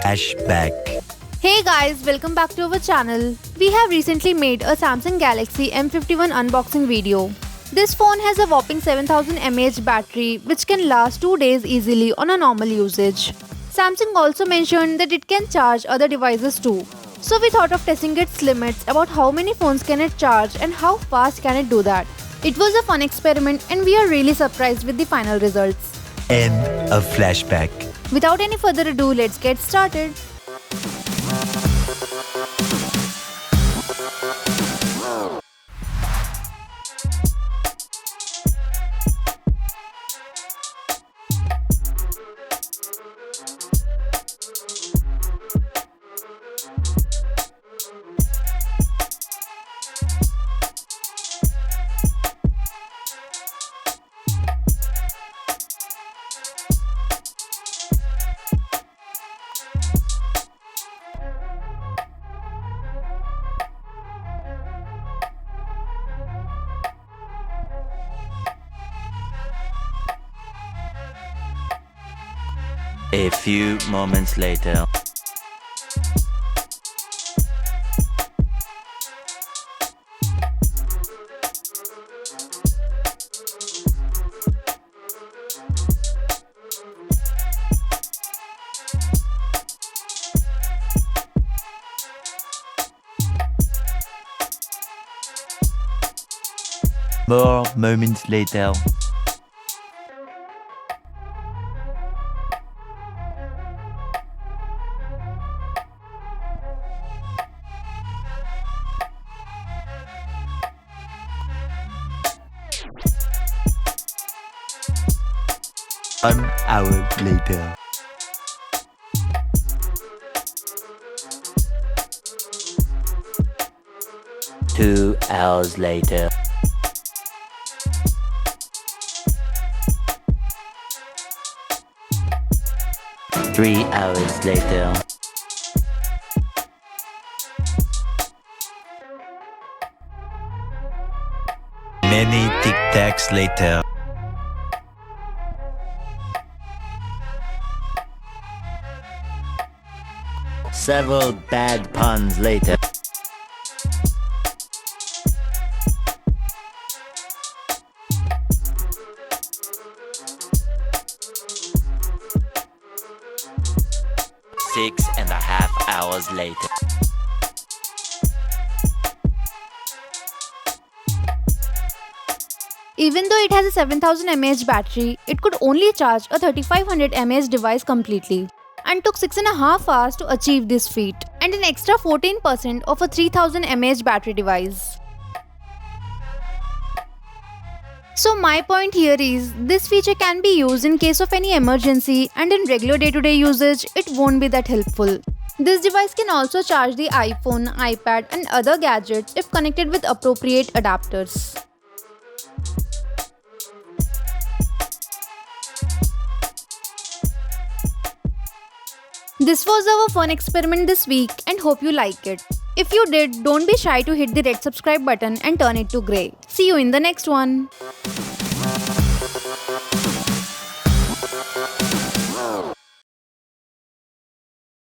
Flashback. Hey guys, welcome back to our channel. We have recently made a Samsung Galaxy M51 unboxing video. This phone has a whopping 7000 mAh battery which can last 2 days easily on a normal usage. Samsung also mentioned that it can charge other devices too. So we thought of testing its limits about how many phones can it charge and how fast can it do that. It was a fun experiment and we are really surprised with the final results. End of flashback. Without any further ado, let's get started. A few moments later. More moments later. One hour later. 2 hours later. 3 hours later. Many tic-tacs later. Several bad puns later. Six and a half hours later. Even though it has a 7000 mAh battery, it could only charge a 3500 mAh device completely and took 6.5 hours to achieve this feat and an extra 14% of a 3000 mAh battery device. So my point here is, this feature can be used in case of any emergency and in regular day-to-day usage, it won't be that helpful. This device can also charge the iPhone, iPad and other gadgets if connected with appropriate adapters. This was our fun experiment this week and hope you like it. If you did, don't be shy to hit the red subscribe button and turn it to grey. See you in the next one.